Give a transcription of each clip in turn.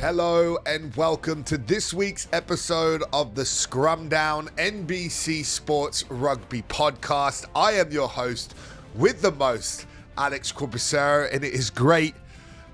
Hello and welcome to this week's episode of the Scrum Down NBC Sports Rugby podcast. I am your host with the most, Alex Lowe, and it is great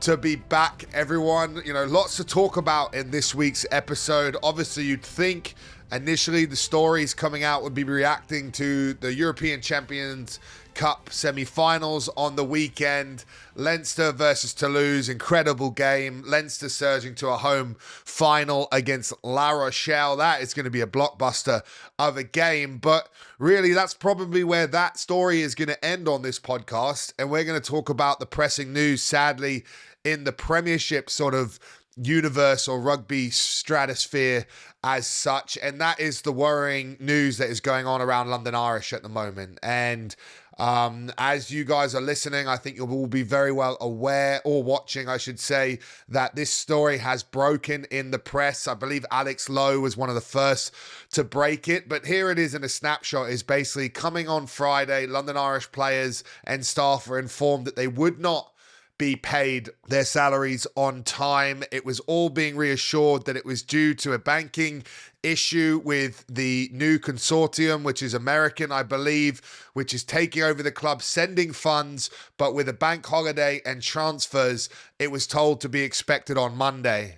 to be back, everyone. You know, lots to talk about in this week's episode. Obviously, you'd think initially the stories coming out would be reacting to the European Champions Cup semi-finals on the weekend. Leinster versus Toulouse, incredible game. Leinster surging to a home final against La Rochelle. That is going to be a blockbuster of a game. But really, that's probably where that story is going to end on this podcast. And we're going to talk about the pressing news, sadly, in the Premiership sort of universe or rugby stratosphere as such. And that is the worrying news that is going on around London Irish at the moment. And as you guys are listening, I think you'll all be very well aware, or watching, I should say, that this story has broken in the press. I believe Alex Lowe was one of the first to break it, but here it is in a snapshot. Is basically coming on Friday, London Irish players and staff were informed that they would not be paid their salaries on time. It was all being reassured that it was due to a banking issue with the new consortium, which is American, I believe, which is taking over the club, sending funds, but with a bank holiday and transfers, it was told to be expected on Monday.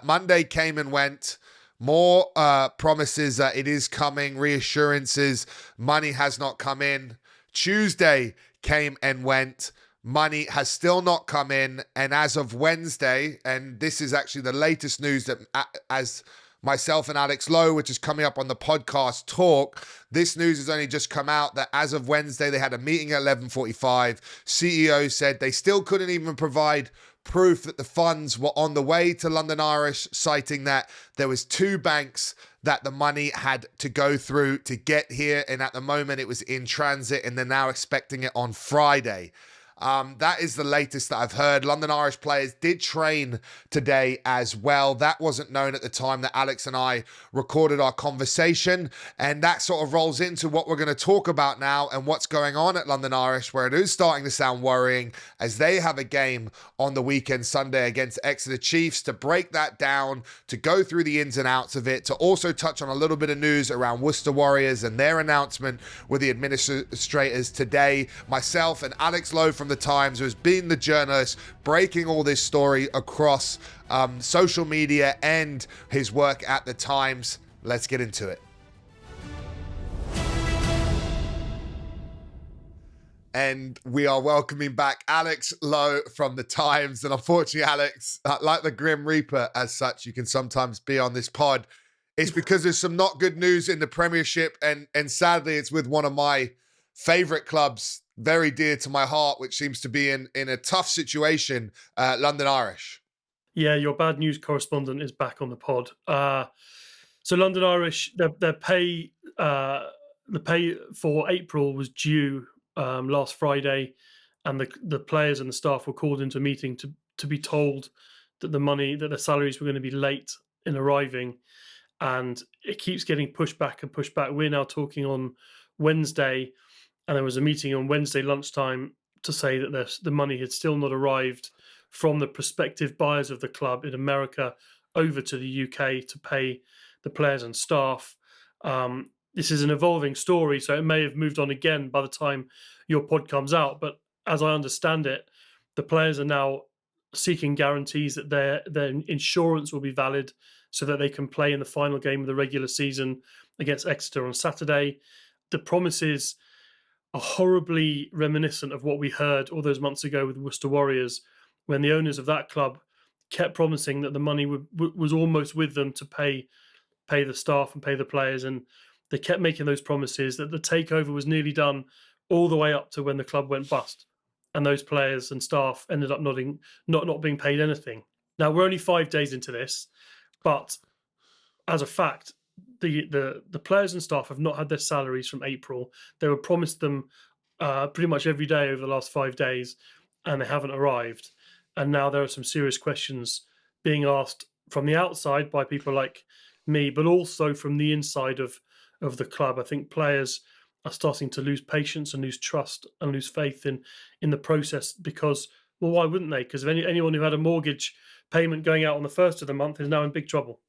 Monday came and went. More promises that it is coming, reassurances, money has not come in. Tuesday came and went. Money has still not come in, and as of Wednesday, and this is actually the latest news that as myself and Alex Lowe, which is coming up on the podcast, talk, this news has only just come out that as of Wednesday, they had a meeting at 11:45. CEO said they still couldn't even provide proof that the funds were on the way to London Irish, citing that there was two banks that the money had to go through to get here, and at the moment it was in transit, and they're now expecting it on Friday. That is the latest that I've heard. London Irish players did train today as well. That wasn't known at the time that Alex and I recorded our conversation. And that sort of rolls into what we're going to talk about now and what's going on at London Irish, where it is starting to sound worrying as they have a game on the weekend Sunday against Exeter Chiefs. To break that down, to go through the ins and outs of it, to also touch on a little bit of news around Worcester Warriors and their announcement with the administrators today. Myself and Alex Lowe from the Times, who has been the journalist breaking all this story across social media and his work at the Times. Let's get into it. And we are welcoming back Alex Lowe from the Times. And unfortunately, Alex, like the Grim Reaper as such, you can sometimes be on this pod. It's because there's some not good news in the Premiership, and sadly, it's with one of my favorite clubs, very dear to my heart, which seems to be in a tough situation, London Irish. Yeah, your bad news correspondent is back on the pod. So London Irish, their pay, the pay for April was due last Friday, and the players and the staff were called into a meeting to be told that their salaries were going to be late in arriving, and it keeps getting pushed back and pushed back. We're now talking on Wednesday. And there was a meeting on Wednesday lunchtime to say that the money had still not arrived from the prospective buyers of the club in America over to the UK to pay the players and staff. This is an evolving story, so it may have moved on again by the time your pod comes out. But as I understand it, the players are now seeking guarantees that their insurance will be valid so that they can play in the final game of the regular season against Exeter on Saturday. The promises are horribly reminiscent of what we heard all those months ago with Worcester Warriors, when the owners of that club kept promising that the money was almost with them to pay the staff and pay the players, and they kept making those promises that the takeover was nearly done all the way up to when the club went bust, and those players and staff ended up not being paid anything. Now, we're only 5 days into this, but as a fact, the players and staff have not had their salaries from April. They were promised them pretty much every day over the last 5 days, and they haven't arrived. And now there are some serious questions being asked from the outside by people like me, but also from the inside of the club. I think players are starting to lose patience and lose trust and lose faith in the process, because Well, why wouldn't they? Because anyone who had a mortgage payment going out on the first of the month is now in big trouble.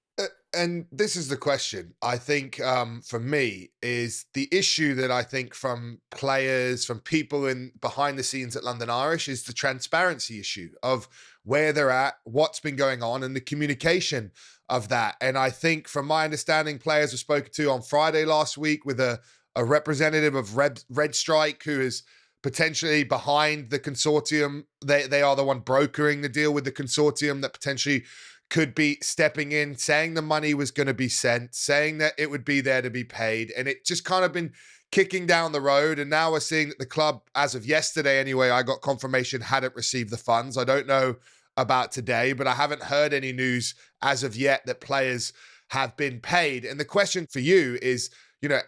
And this is the question, I think, for me, is the issue that I think from players, from people in behind the scenes at London Irish, is the transparency issue of where they're at, what's been going on, and the communication of that. And I think, from my understanding, players were spoken to on Friday last week with a representative of Red Strike, who is potentially behind the consortium. They are the one brokering the deal with the consortium that potentially could be stepping in, saying the money was going to be sent, saying that it would be there to be paid. And it just kind of been kicking down the road. And now we're seeing that the club, as of yesterday anyway, I got confirmation hadn't received the funds. I don't know about today, but I haven't heard any news as of yet that players have been paid. And the question for you is,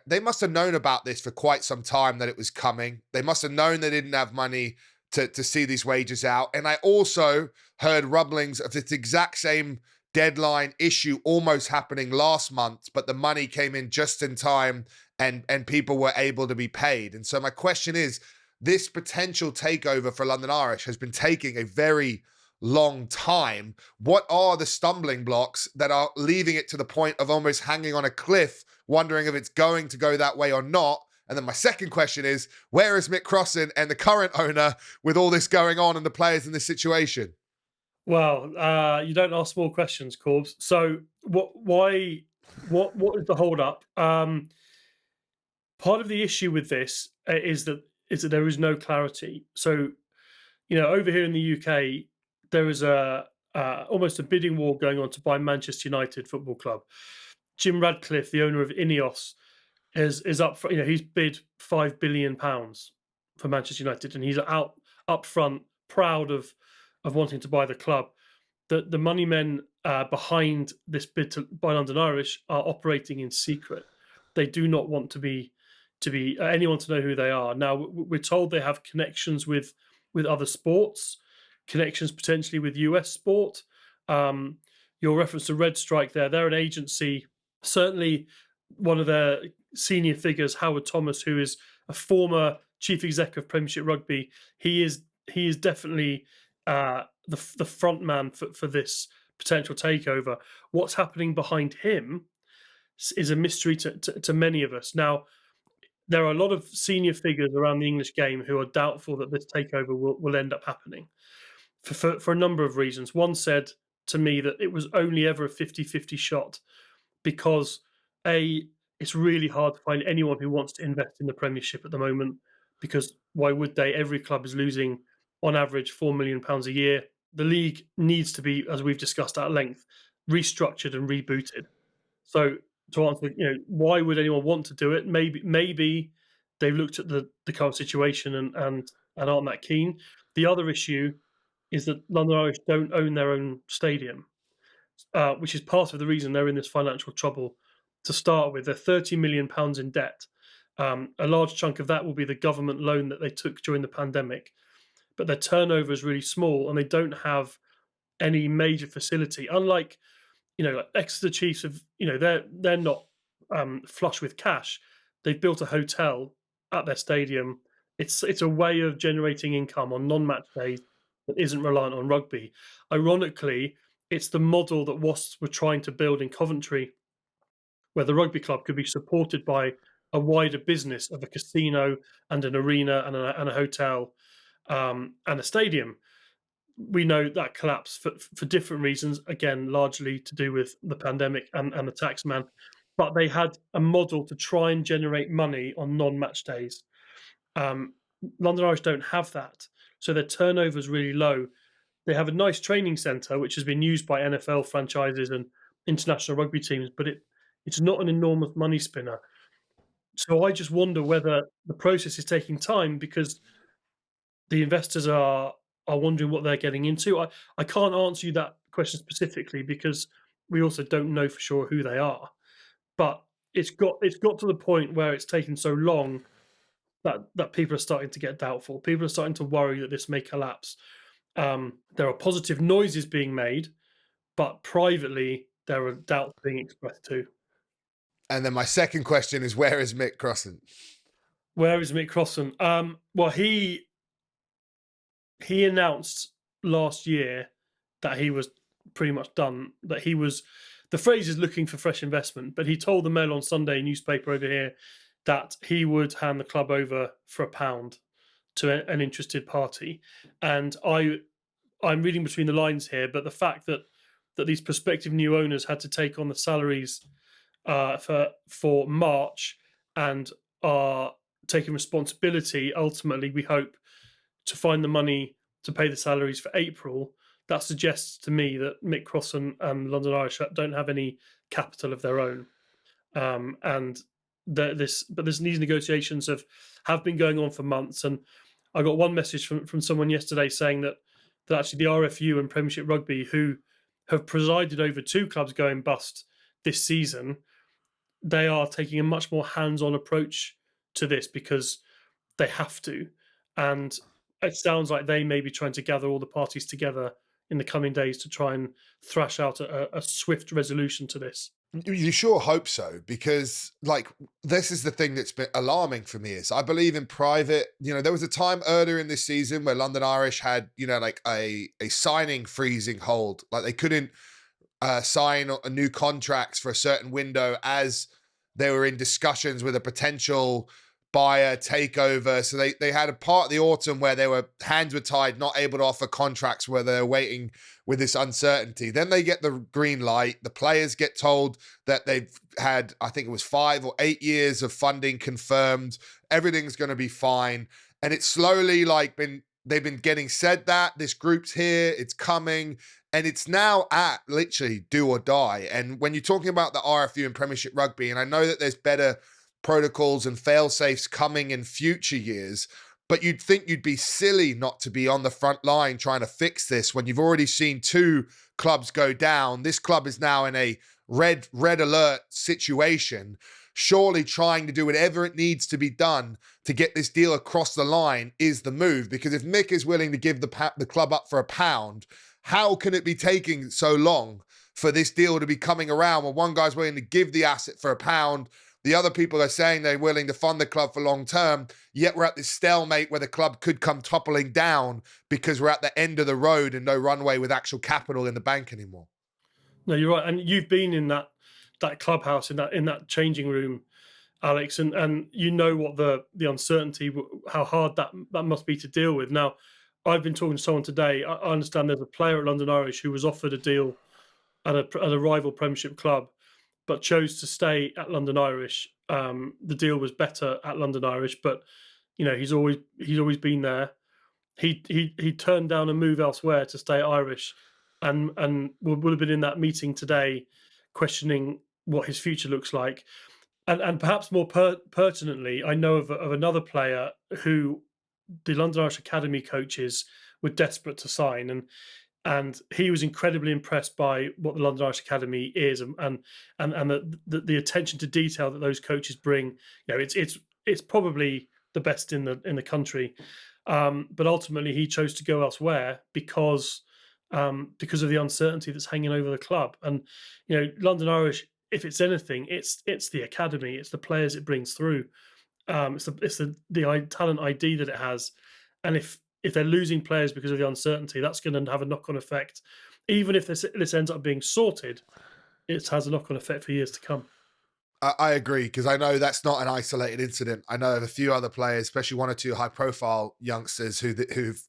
they must have known about this for quite some time, that it was coming. They must have known they didn't have money to see these wages out. And I also heard rumblings of this exact same deadline issue almost happening last month, but the money came in just in time and people were able to be paid. And so my question is, this potential takeover for London Irish has been taking a very long time. What are the stumbling blocks that are leaving it to the point of almost hanging on a cliff, wondering if it's going to go that way or not? And then my second question is, where is Mick Crossan and the current owner with all this going on and the players in this situation? Well, you don't ask small questions, Corbs. So what is the hold up? Part of the issue with this is that there is no clarity. So, over here in the UK, there is almost a bidding war going on to buy Manchester United Football Club. Jim Radcliffe, the owner of Ineos, is up for, he's bid £5 billion for Manchester United, and he's up front, proud of wanting to buy the club. The money men behind this bid to buy London Irish are operating in secret. They do not want to be anyone to know who they are. Now we're told they have connections with other sports, connections potentially with US sport. Your reference to Red Strike there, they're an agency. Certainly one of their senior figures, Howard Thomas, who is a former chief exec of Premiership Rugby, he is definitely the front man for this potential takeover. What's happening behind him is a mystery to many of us. Now, there are a lot of senior figures around the English game who are doubtful that this takeover will end up happening for a number of reasons. One said to me that it was only ever a 50-50 shot because it's really hard to find anyone who wants to invest in the Premiership at the moment, because why would they? Every club is losing on average £4 million a year. The league needs to be, as we've discussed at length, restructured and rebooted. So to answer, why would anyone want to do it? Maybe they've looked at the current situation and aren't that keen. The other issue is that London Irish don't own their own stadium, which is part of the reason they're in this financial trouble to start with. They're £30 million in debt. A large chunk of that will be the government loan that they took during the pandemic. But their turnover is really small and they don't have any major facility. Unlike, like Exeter Chiefs have, they're not flush with cash. They've built a hotel at their stadium. It's a way of generating income on non-match days that isn't reliant on rugby. Ironically, it's the model that Wasps were trying to build in Coventry, where the rugby club could be supported by a wider business of a casino and an arena and a hotel and a stadium. We know that collapsed for different reasons, again, largely to do with the pandemic and the tax man. But they had a model to try and generate money on non-match days. London Irish don't have that, so their turnover is really low. They have a nice training centre, which has been used by NFL franchises and international rugby teams, but it's not an enormous money spinner. So I just wonder whether the process is taking time because the investors are wondering what they're getting into. I can't answer you that question specifically because we also don't know for sure who they are. But it's got to the point where it's taken so long that people are starting to get doubtful. People are starting to worry that this may collapse. There are positive noises being made, but privately there are doubts being expressed too. And then my second question is, where is Mick Crossan? Where is Mick Crossan? Well, he announced last year that he was pretty much done. That he was, the phrase is looking for fresh investment, but he told the Mail on Sunday newspaper over here that he would hand the club over for £1 to an interested party. And I'm reading between the lines here, but the fact that these prospective new owners had to take on the salaries for March and are taking responsibility, ultimately, we hope, to find the money to pay the salaries for April, that suggests to me that Mick Cross and London Irish don't have any capital of their own. And these negotiations have been going on for months. And I got one message from someone yesterday saying that actually the RFU and Premiership Rugby, who have presided over 2 clubs going bust this season, they are taking a much more hands-on approach to this because they have to. And it sounds like they may be trying to gather all the parties together in the coming days to try and thrash out a swift resolution to this. You sure hope so, because like this is the thing that's been alarming for me is I believe in private, there was a time earlier in this season where London Irish had, like a signing freezing hold, like they couldn't sign a new contracts for a certain window as they were in discussions with a potential buyer takeover. So they had a part of the autumn where hands were tied, not able to offer contracts, where they're waiting with this uncertainty. Then they get the green light. The players get told that they've had, I think it was 5 or 8 years of funding confirmed. Everything's going to be fine. And it's slowly they've been getting said that this group's here, it's coming, and it's now at literally do or die. And when you're talking about the RFU and Premiership Rugby, and I know that there's better protocols and fail-safes coming in future years, but you'd think you'd be silly not to be on the front line trying to fix this when you've already seen 2 clubs go down. This club is now in a red alert situation. Surely trying to do whatever it needs to be done to get this deal across the line is the move, because if Mick is willing to give the club up for £1, how can it be taking so long for this deal to be coming around when one guy's willing to give the asset for £1, the other people are saying they're willing to fund the club for long term, yet we're at this stalemate where the club could come toppling down because we're at the end of the road and no runway with actual capital in the bank anymore. No, you're right. And you've been in that clubhouse, in that changing room, Alex, and you know what the uncertainty, how hard that must be to deal with. Now, I've been talking to someone today. I understand there's a player at London Irish who was offered a deal at a rival Premiership club, but chose to stay at London Irish. The deal was better at London Irish, but he's always been there. He turned down a move elsewhere to stay at Irish, and would have been in that meeting today, questioning what his future looks like. And perhaps more pertinently, I know of another player who the London Irish Academy coaches were desperate to sign, and he was incredibly impressed by what the London Irish Academy is, and the attention to detail that those coaches bring. It's probably the best in the country, but ultimately he chose to go elsewhere because of the uncertainty that's hanging over the club. And London Irish, if it's anything, it's the academy, it's the players it brings through, it's the talent ID that it has, and if they're losing players because of the uncertainty, that's going to have a knock-on effect. Even if this ends up being sorted, it has a knock-on effect for years to come. I agree, because I know that's not an isolated incident. I know of a few other players, especially 1 or 2 high-profile youngsters who've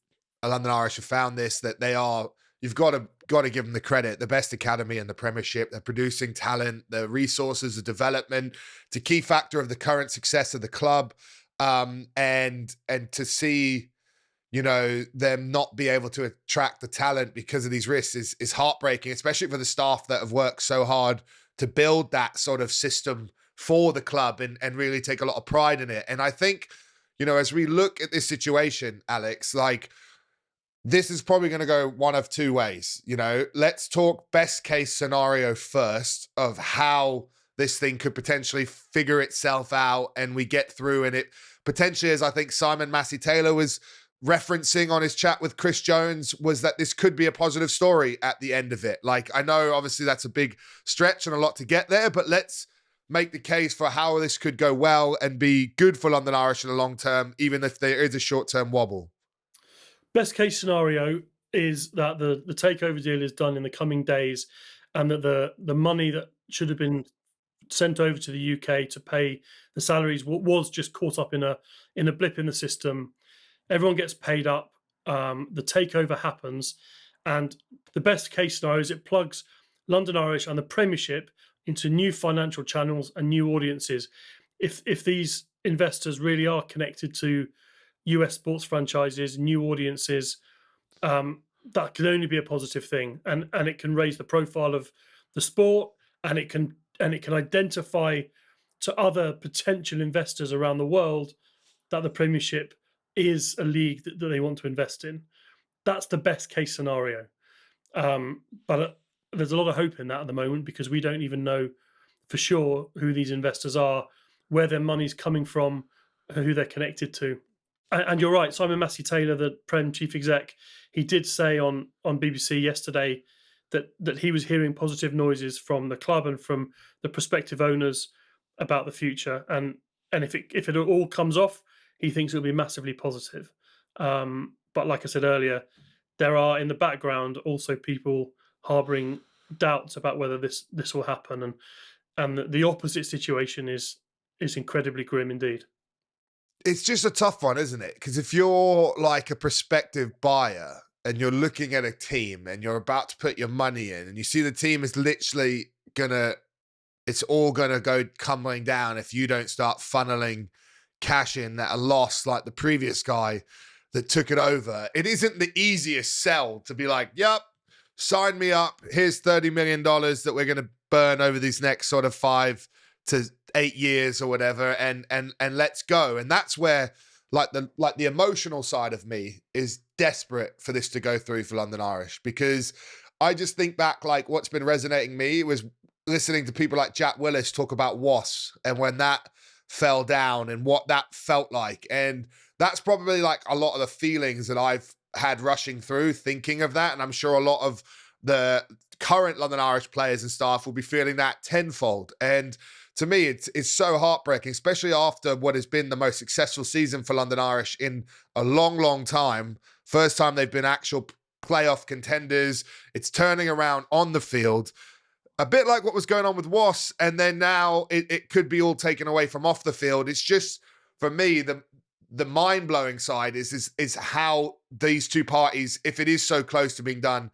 London Irish have found this, that they are. You've got to give them the credit. The best academy in the Premiership. They're producing talent. The resources, the development. It's a key factor of the current success of the club. And to see, them not be able to attract the talent because of these risks is heartbreaking, especially for the staff that have worked so hard to build that sort of system for the club and really take a lot of pride in it. And I think, as we look at this situation, Alex, this is probably going to go one of 2 ways. Let's talk best case scenario first of how this thing could potentially figure itself out and we get through. And it potentially, as I think Simon Massey-Taylor was referencing on his chat with Chris Jones, was that this could be a positive story at the end of it. I know obviously that's a big stretch and a lot to get there, but let's make the case for how this could go well and be good for London Irish in the long term, even if there is a short-term wobble. Best case scenario, is that the takeover deal is done in the coming days, and that the money that should have been sent over to the UK to pay the salaries was just caught up in a blip in the system. Everyone gets paid up. The takeover happens, and the best case scenario is it plugs London Irish and the Premiership into new financial channels and new audiences. If these investors really are connected to US sports franchises, new audiences, that can only be a positive thing, and it can raise the profile of the sport, and it can identify to other potential investors around the world that the Premiership is a league that they want to invest in. That's the best case scenario. But there's a lot of hope in that at the moment, because we don't even know for sure who these investors are, where their money's coming from, who they're connected to. And you're right, Simon Massey-Taylor, the Prem chief exec, he did say on BBC yesterday that he was hearing positive noises from the club and from the prospective owners about the future. And if it all comes off, he thinks it'll be massively positive. But like I said earlier, there are in the background also people harbouring doubts about whether this will happen, and the opposite situation is incredibly grim indeed. It's just a tough one, isn't it? Because if you're like a prospective buyer and you're looking at a team and you're about to put your money in, and you see the team is literally it's all gonna go coming down if you don't start funneling cash in at a loss like the previous guy that took it over. It isn't the easiest sell to be like, yep, sign me up. Here's $30 million that we're going to burn over these next sort of 5 to 8 years or whatever, and let's go. And that's where like the emotional side of me is desperate for this to go through for London Irish, because I just think back, like what's been resonating me was listening to people like Jack Willis talk about WAS and when that fell down and what that felt like. And that's probably like a lot of the feelings that I've had rushing through thinking of that. And I'm sure a lot of the current London Irish players and staff will be feeling that tenfold. And to me, it's so heartbreaking, especially after what has been the most successful season for London Irish in a long, long time. First time they've been actual playoff contenders. It's turning around on the field. A bit like what was going on with WAS, and then now it could be all taken away from off the field. It's just, for me, the mind-blowing side is how these two parties, if it is so close to being done,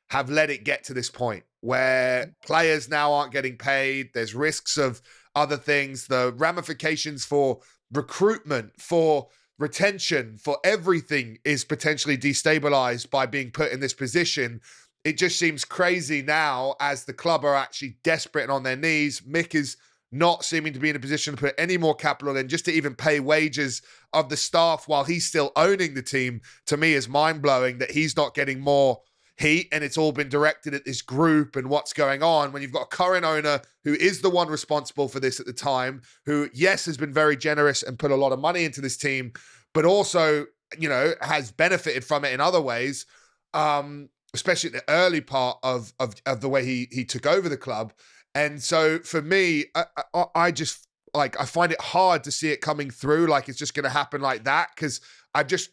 have let it get to this point where players now aren't getting paid. There's risks of other things, the ramifications for recruitment, for retention, for everything is potentially destabilized by being put in this position. It just seems crazy now as the club are actually desperate and on their knees. Mick is not seeming to be in a position to put any more capital in just to even pay wages of the staff while he's still owning the team. To me, is mind-blowing that he's not getting more heat, and it's all been directed at this group and what's going on when you've got a current owner who is the one responsible for this at the time, who, yes, has been very generous and put a lot of money into this team, but also, has benefited from it in other ways, especially at the early part of the way he took over the club. And so for me, I just I find it hard to see it coming through like it's just going to happen like that, because I'm just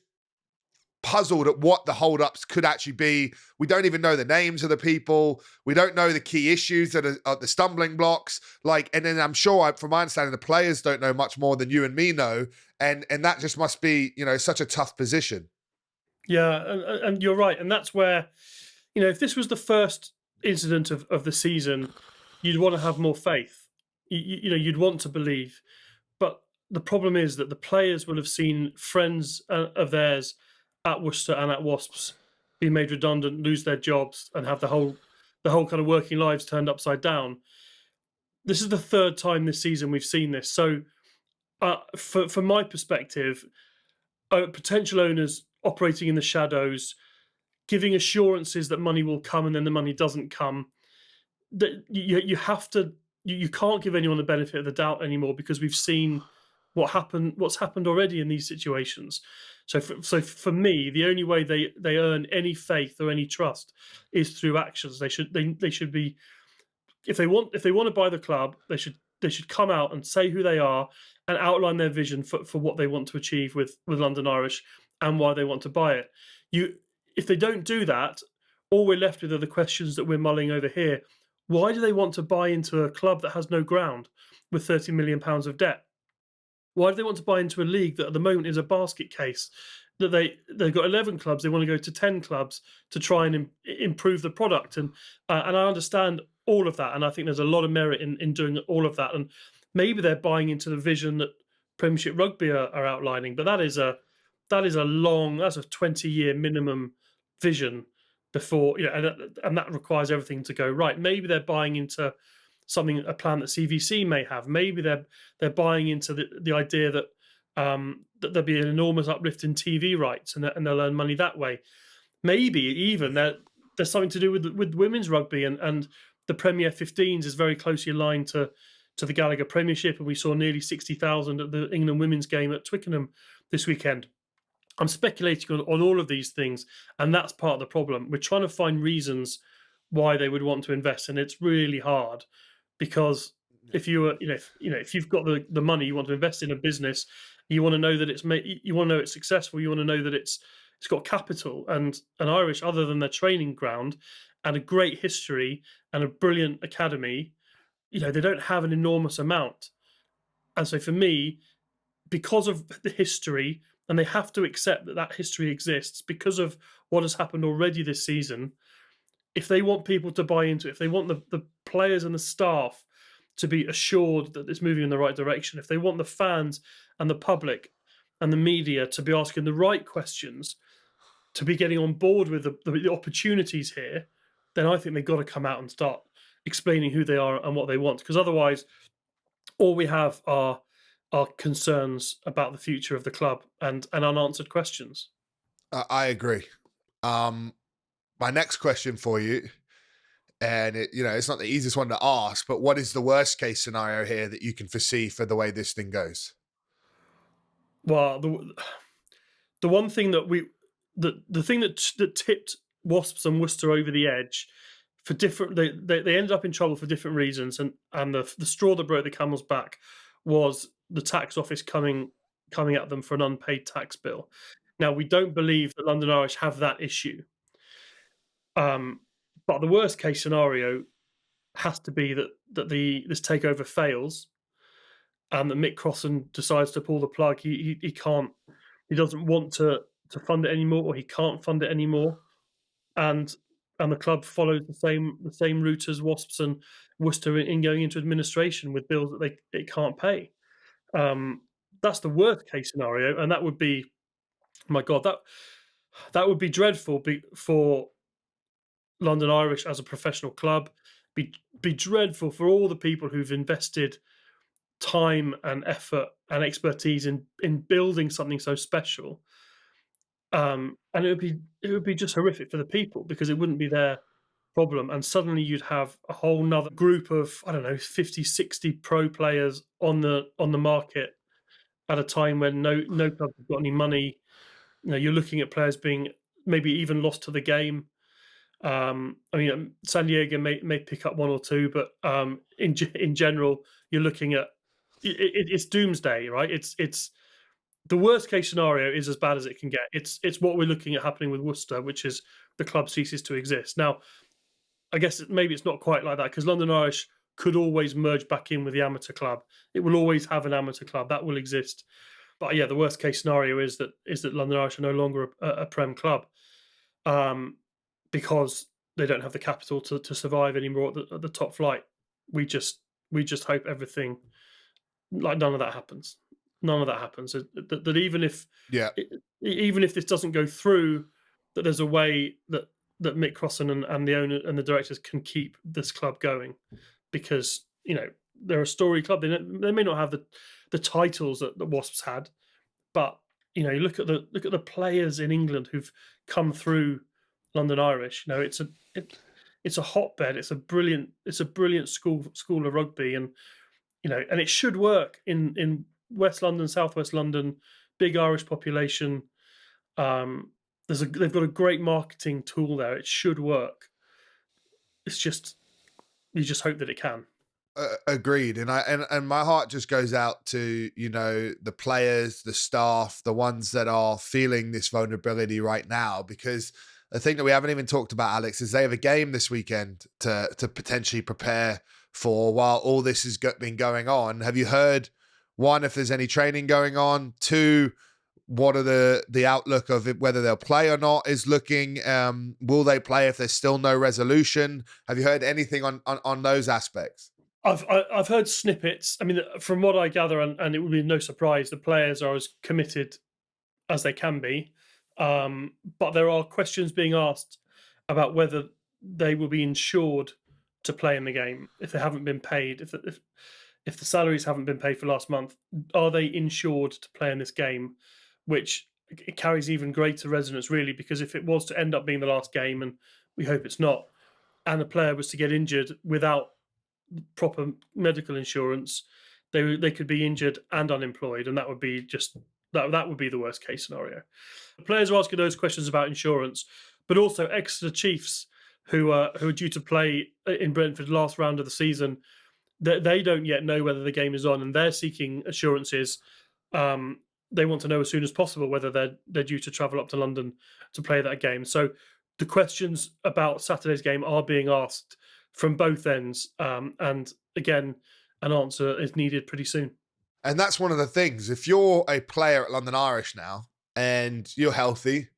puzzled at what the holdups could actually be. We don't even know the names of the people. We don't know the key issues that are the stumbling blocks. And then I'm sure, from my understanding, the players don't know much more than you and me know, and that just must be such a tough position. Yeah, and you're right, and that's where if this was the first incident of the season, you'd want to have more faith. You'd want to believe, but the problem is that the players will have seen friends of theirs at Worcester and at Wasps be made redundant, lose their jobs, and have the whole kind of working lives turned upside down. This is the third time this season we've seen this. So, from my perspective, potential owners operating in the shadows, giving assurances that money will come and then the money doesn't come. That you can't give anyone the benefit of the doubt anymore, because we've seen what's happened already in these situations. So for me, the only way they earn any faith or any trust is through actions. They should be, if they want to buy the club, they should come out and say who they are and outline their vision for what they want to achieve with London Irish and why they want to buy it. if they don't do that, all we're left with are the questions that we're mulling over here. Why do they want to buy into a club that has no ground with £30 million of debt? Why do they want to buy into a league that at the moment is a basket case? That they've got 11 clubs, they want to go to 10 clubs to try and improve the product, and I understand all of that, and I think there's a lot of merit in doing all of that, and maybe they're buying into the vision that Premiership Rugby are outlining, but that's a 20-year minimum vision before, and that requires everything to go right. Maybe they're buying into a plan that CVC may have. Maybe they're buying into the idea that that there'll be an enormous uplift in TV rights, and they'll earn money that way. Maybe even there's something to do with women's rugby, and the Premier 15s is very closely aligned to the Gallagher Premiership, and we saw nearly 60,000 at the England women's game at Twickenham this weekend. I'm speculating on all of these things, and that's part of the problem. We're trying to find reasons why they would want to invest, and it's really hard because if you've got the money, you want to invest in a business, you want to know that you want to know it's successful, you want to know that it's got capital, and Irish, other than their training ground and a great history and a brilliant academy, they don't have an enormous amount. And so for me, because of the history, and they have to accept that history exists because of what has happened already this season, if they want people to buy into it, if they want the players and the staff to be assured that it's moving in the right direction, if they want the fans and the public and the media to be asking the right questions, to be getting on board with the opportunities here, then I think they've got to come out and start explaining who they are and what they want. Because otherwise, all we have are concerns about the future of the club and unanswered questions. I agree. My next question for you, and it's not the easiest one to ask, but what is the worst case scenario here that you can foresee for the way this thing goes? Well, the one thing the thing that tipped Wasps and Worcester over the edge for different, they ended up in trouble for different reasons, and the straw that broke the camel's back was the tax office coming at them for an unpaid tax bill. Now, we don't believe that London Irish have that issue. But the worst case scenario has to be that this takeover fails, and that Mick Crossan decides to pull the plug. He doesn't want to fund it anymore, or he can't fund it anymore, and the club follows the same route as Wasps and Worcester in going into administration with bills that it can't pay. That's the worst case scenario, and that would be, my God, that would be dreadful for London Irish as a professional club. Be dreadful for all the people who've invested time and effort and expertise in building something so special. And it would be just horrific for the people, because it wouldn't be their problem, and suddenly you'd have a whole nother group of, I don't know, 50, 60 pro players on the market at a time when no club has got any money. You're looking at players being maybe even lost to the game. San Diego may pick up one or two, but in general, you're looking at it's doomsday, right? It's the worst case scenario is as bad as it can get. It's what we're looking at happening with Worcester, which is the club ceases to exist. Now, I guess maybe it's not quite like that, because London Irish could always merge back in with the amateur club. It will always have an amateur club that will exist. But yeah, the worst case scenario is that London Irish are no longer a Prem club, because they don't have the capital to survive anymore at the top flight. We just hope everything, like, none of that happens. None of that happens. That even if this doesn't go through, that there's a way that Mick Crossan and the owner and the directors can keep this club going, because they're a story club. They may not have the titles that the Wasps had, but you look at the players in England who've come through London Irish. It's a hotbed. It's a brilliant school of rugby, and and it should work in West London, Southwest London, big Irish population. They've got a great marketing tool there. It should work. It's just, you just hope that it can. Agreed, and my heart just goes out to the players, the staff, the ones that are feeling this vulnerability right now, because the thing that we haven't even talked about, Alex, is they have a game this weekend to potentially prepare for while all this has been going on. Have you heard, one, if there's any training going on? Two, what are the outlook of it, whether they'll play or not is looking? Will they play if there's still no resolution? Have you heard anything on those aspects? I've heard snippets. I mean, from what I gather, and it would be no surprise, the players are as committed as they can be. But there are questions being asked about whether they will be insured to play in the game if they haven't been paid. If the salaries haven't been paid for last month, are they insured to play in this game? Which it carries even greater resonance, really, because if it was to end up being the last game, and we hope it's not, and a player was to get injured without proper medical insurance, they could be injured and unemployed, and that would be just that would be the worst case scenario. The players are asking those questions about insurance, but also Exeter Chiefs, who are due to play in Brentford last round of the season, they don't yet know whether the game is on, and they're seeking assurances. They want to know as soon as possible whether they're due to travel up to London to play that game. So the questions about Saturday's game are being asked from both ends, and again, an answer is needed pretty soon. And that's one of the things. If you're a player at London Irish now and you're healthy,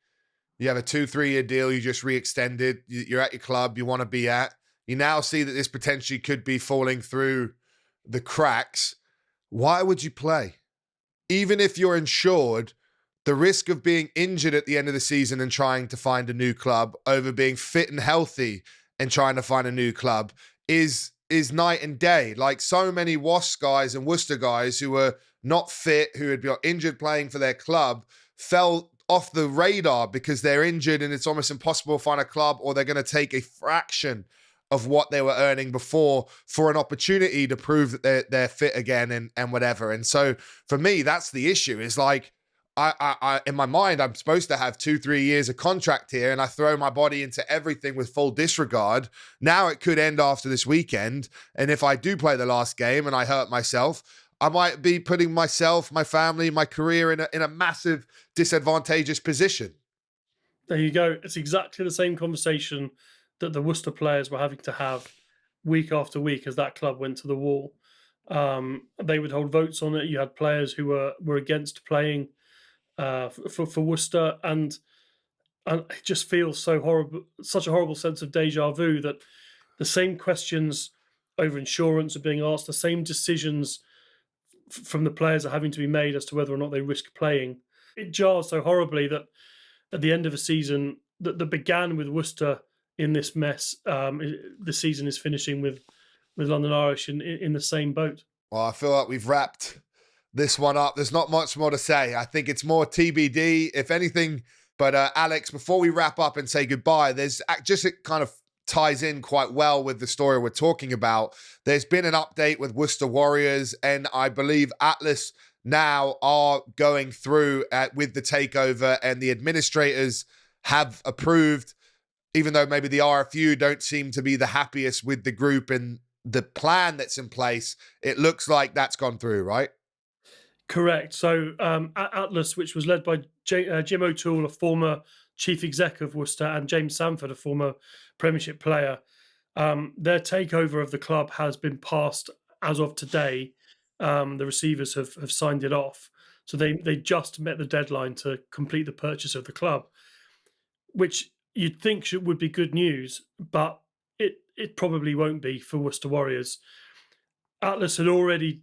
you have a 2-3 year deal, you just re-extended, you're at your club you want to be at, you now see that this potentially could be falling through the cracks, why would you play? Even if you're insured, the risk of being injured at the end of the season and trying to find a new club over being fit and healthy and trying to find a new club is night and day. Like so many Wasps guys and Worcester guys who were not fit, who had been injured playing for their club, fell off the radar because they're injured and it's almost impossible to find a club, or they're going to take a fraction of what they were earning before for an opportunity to prove that they're fit again and whatever. And so for me, that's the issue, is like, I in my mind, I'm supposed to have 2-3 years of contract here, and I throw my body into everything with full disregard. Now it could end after this weekend. And if I do play the last game and I hurt myself, I might be putting myself, my family, my career in a massive disadvantageous position. There you go. It's exactly the same conversation that the Worcester players were having to have week after week as that club went to the wall. They would hold votes on it. You had players who were against playing for Worcester, and it just feels so horrible, such a horrible sense of deja vu that the same questions over insurance are being asked, the same decisions from the players are having to be made as to whether or not they risk playing. It jars so horribly that at the end of a season that began with Worcester in this mess, the season is finishing with London Irish in the same boat. Well, I feel like we've wrapped this one up. There's not much more to say. I think it's more TBD, if anything. But Alex, before we wrap up and say goodbye, there's just, it kind of ties in quite well with the story we're talking about. There's been an update with Worcester Warriors, and I believe Atlas now are going through with the takeover, and the administrators have approved, even though maybe the RFU don't seem to be the happiest with the group and the plan that's in place. It looks like that's gone through, right? Correct. So Atlas, which was led by Jim O'Toole, a former chief exec of Worcester, and James Sanford, a former Premiership player, their takeover of the club has been passed as of today. The receivers have signed it off. So they just met the deadline to complete the purchase of the club, which you'd think would be good news, but it probably won't be for Worcester Warriors. Atlas had already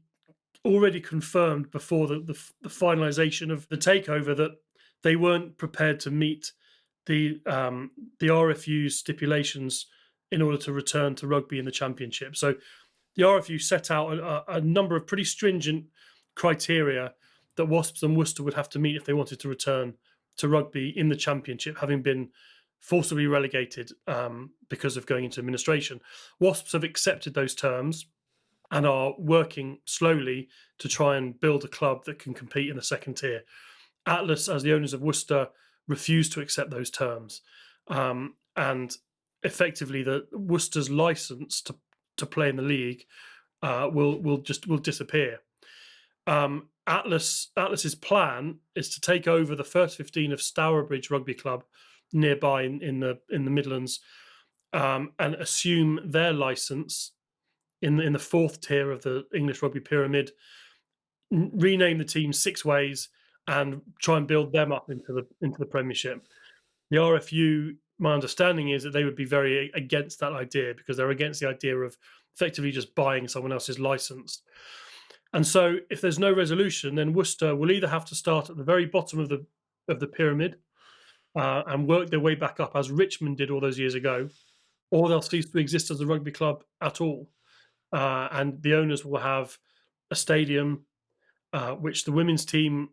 confirmed before the finalisation of the takeover that they weren't prepared to meet the RFU's stipulations in order to return to rugby in the Championship. So the RFU set out a number of pretty stringent criteria that Wasps and Worcester would have to meet if they wanted to return to rugby in the Championship, having been forcibly relegated because of going into administration. Wasps have accepted those terms and are working slowly to try and build a club that can compete in the second tier. Atlas, as the owners of Worcester, refused to accept those terms, and effectively, the Worcester's license to play in the league will disappear. Atlas's plan is to take over the first 15 of Stourbridge Rugby Club nearby in the Midlands, and assume their license in the fourth tier of the English rugby pyramid, rename the team Six Ways, and try and build them up into the Premiership. The RFU, my understanding is that they would be very against that idea, because they're against the idea of effectively just buying someone else's license. And so, if there's no resolution, then Worcester will either have to start at the very bottom of the pyramid and work their way back up, as Richmond did all those years ago, or they'll cease to exist as a rugby club at all. And the owners will have a stadium, which the women's team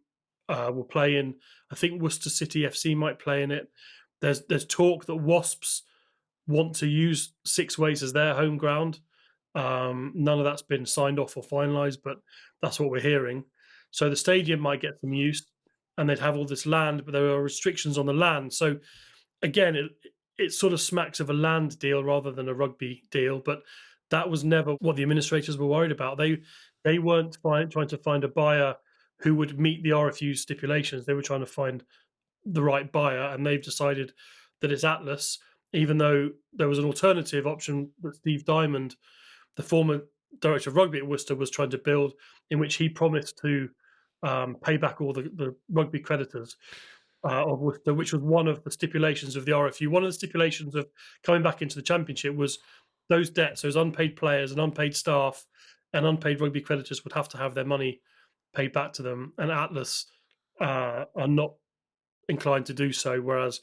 will play in. I think Worcester City FC might play in it. There's talk that Wasps want to use Six Ways as their home ground. None of that's been signed off or finalised, but that's what we're hearing. So the stadium might get some use, and they'd have all this land, but there are restrictions on the land. So again, it sort of smacks of a land deal rather than a rugby deal. But that was never what the administrators were worried about. They weren't trying to find a buyer who would meet the RFU stipulations. They were trying to find the right buyer, and they've decided that it's Atlas, even though there was an alternative option that Steve Diamond, the former director of rugby at Worcester, was trying to build, in which he promised to pay back all the rugby creditors of Worcester, which was one of the stipulations of the RFU. One of the stipulations of coming back into the Championship was those debts, those unpaid players and unpaid staff and unpaid rugby creditors would have to have their money paid back to them. And Atlas are not inclined to do so, whereas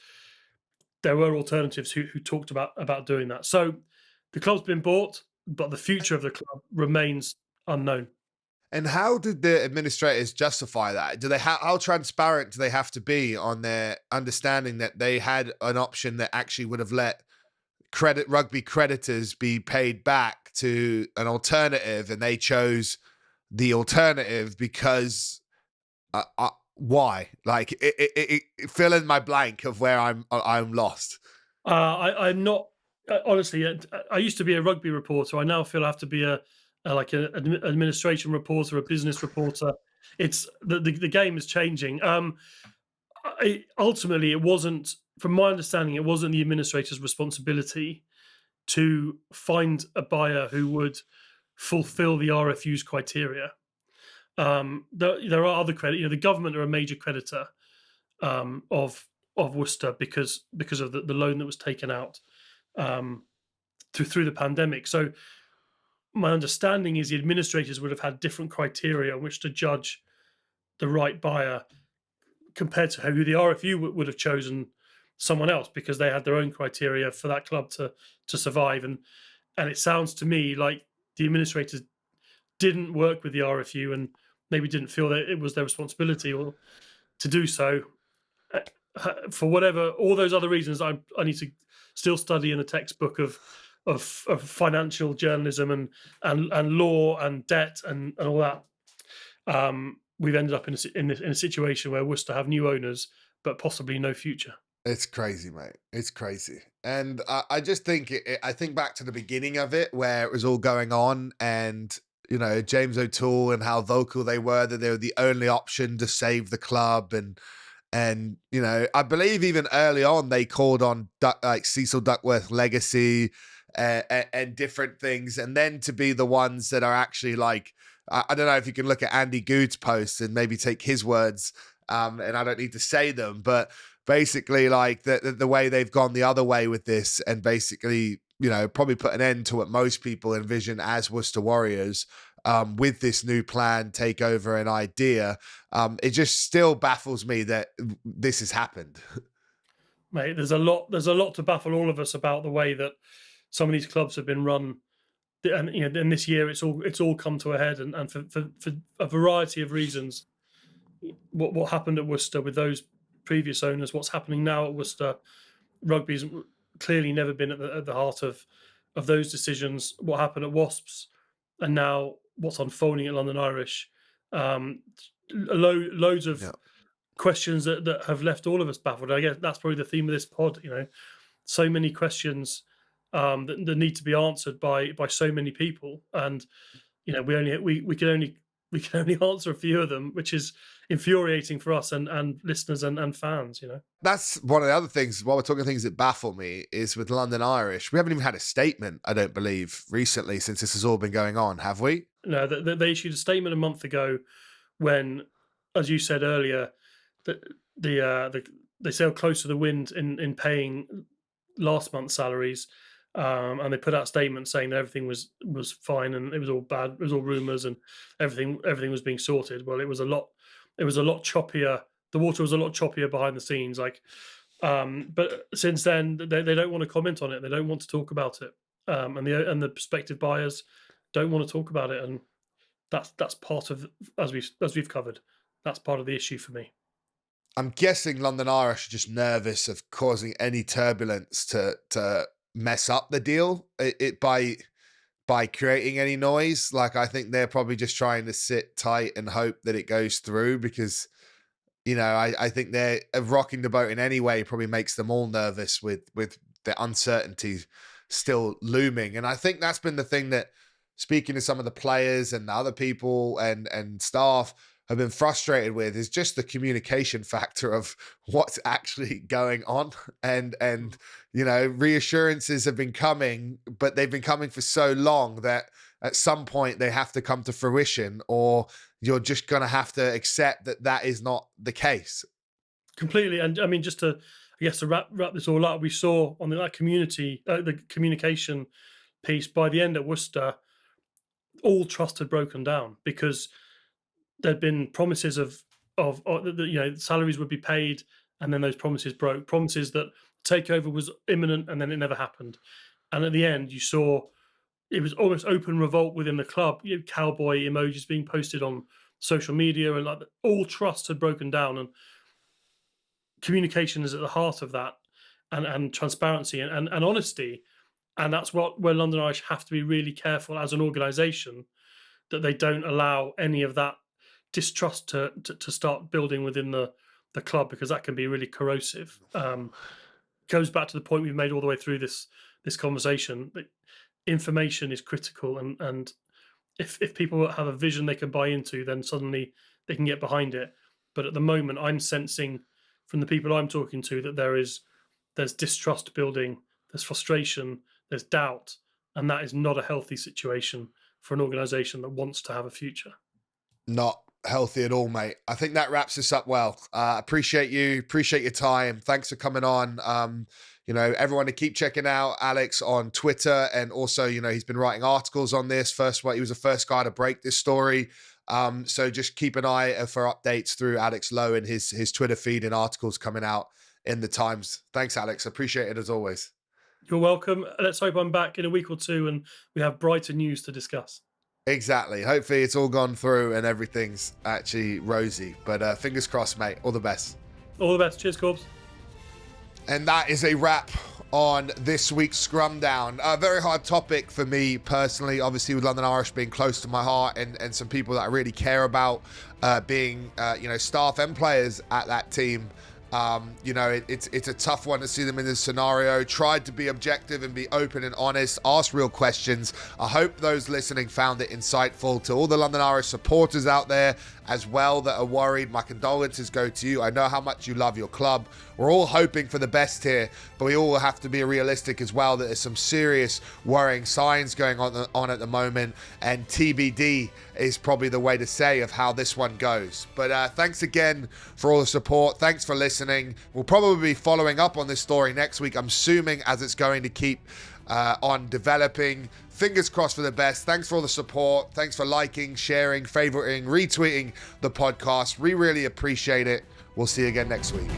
there were alternatives who talked about doing that. So the club's been bought, but the future of the club remains unknown. And how did the administrators justify that? Do they how transparent do they have to be on their understanding that they had an option that actually would have let rugby creditors be paid back to an alternative, and they chose the alternative because why? Like, fill in my blank of where I'm lost. I'm not honestly. I used to be a rugby reporter. I now feel I have to be like an administration reporter, a business reporter. It's the game is changing. Ultimately, it wasn't, from my understanding, it wasn't the administrator's responsibility to find a buyer who would fulfill the RFU's criteria. There are other credit. The government are a major creditor of Worcester because of the loan that was taken out through the pandemic. So my understanding is the administrators would have had different criteria on which to judge the right buyer compared to who the RFU would have chosen someone else, because they had their own criteria for that club to survive. And it sounds to me like the administrators didn't work with the RFU and maybe didn't feel that it was their responsibility or to do so. For whatever, all those other reasons, I need to still study in a textbook of financial journalism and law and debt and all that. We've ended up in a situation where Worcester have new owners, but possibly no future. It's crazy, mate. It's crazy. And I just think, I think back to the beginning of it where it was all going on, and, James O'Toole and how vocal they were that they were the only option to save the club. And I believe even early on they called on like Cecil Duckworth legacy and different things. And then to be the ones that are actually like, I don't know if you can look at Andy Good's posts and maybe take his words, and I don't need to say them, but basically like the way they've gone the other way with this, and basically, probably put an end to what most people envision as Worcester Warriors with this new plan, takeover, and idea. It just still baffles me that this has happened. Mate, there's a lot to baffle all of us about the way that some of these clubs have been run. And in this year, it's all come to a head, and for a variety of reasons. What happened at Worcester with those previous owners, what's happening now at Worcester, rugby's clearly never been at the heart of those decisions. What happened at Wasps, and now what's unfolding at London Irish, loads of questions that have left all of us baffled. I guess that's probably the theme of this pod. So many questions that need to be answered by so many people, and we can only we can only answer a few of them, which is infuriating for us and listeners and fans. That's one of the other things, while we're talking things that baffle me, is with London Irish. We haven't even had a statement, I don't believe, recently since this has all been going on, have we? No, they issued a statement a month ago when, as you said earlier, that they sailed close to the wind in paying last month's salaries, and they put out a statement saying that everything was fine and it was all bad, it was all rumours, and everything was being sorted. Well, it was a lot choppier. The water was a lot choppier behind the scenes. But since then, they don't want to comment on it. They don't want to talk about it, and the prospective buyers don't want to talk about it, and that's part of, as we've covered, that's part of the issue for me. I'm guessing London Irish are just nervous of causing any turbulence to mess up the deal by creating any noise. Like, I think they're probably just trying to sit tight and hope that it goes through, because I think they're rocking the boat in any way probably makes them all nervous with the uncertainty still looming. And I think that's been the thing that, speaking to some of the players and the other people and staff, have been frustrated with, is just the communication factor of what's actually going on. And reassurances have been coming, but they've been coming for so long that at some point they have to come to fruition, or you're just going to have to accept that is not the case. Completely. And I mean, just to wrap this all up, we saw on the communication piece, by the end at Worcester, all trust had broken down, because there'd been promises of salaries would be paid, and then those promises broke. Promises that takeover was imminent, and then it never happened. And at the end, you saw it was almost open revolt within the club. Cowboy emojis being posted on social media, and all trust had broken down. And communication is at the heart of that, and transparency and honesty. And that's where London Irish have to be really careful as an organisation, that they don't allow any of that distrust to start building within the club, because that can be really corrosive. Goes back to the point we've made all the way through this conversation, that information is critical, and if people have a vision they can buy into, then suddenly they can get behind it. But at the moment, I'm sensing from the people I'm talking to that there's distrust building, there's frustration, there's doubt, and that is not a healthy situation for an organisation that wants to have a future. Not healthy at all, mate. I think that wraps us up well. Appreciate your time. Thanks for coming on. Everyone to keep checking out Alex on Twitter, and also, he's been writing articles on this. He was the first guy to break this story. So just keep an eye for updates through Alex Lowe and his Twitter feed, and articles coming out in the Times. Thanks, Alex. Appreciate it as always. You're welcome. Let's hope I'm back in a week or two and we have brighter news to discuss. Exactly. Hopefully it's all gone through and everything's actually rosy. But fingers crossed, mate. All the best. All the best. Cheers, Corbs. And that is a wrap on this week's Scrum Down. A very hard topic for me personally, obviously, with London Irish being close to my heart, and some people that I really care about being staff and players at that team. It's a tough one to see them in this scenario. Tried to be objective and be open and honest, ask real questions. I hope those listening found it insightful. To all the London Irish supporters out there as well that are worried, my condolences go to you. I know how much you love your club. We're all hoping for the best here, but we all have to be realistic as well that there's some serious worrying signs going on at the moment, and TBD is probably the way to say of how this one goes. But thanks again for all the support. Thanks for listening. We'll probably be following up on this story next week, I'm assuming, as it's going to keep on developing. Fingers crossed for the best. Thanks for all the support. Thanks for liking, sharing, favoriting, retweeting the podcast. We really appreciate it. We'll see you again next week.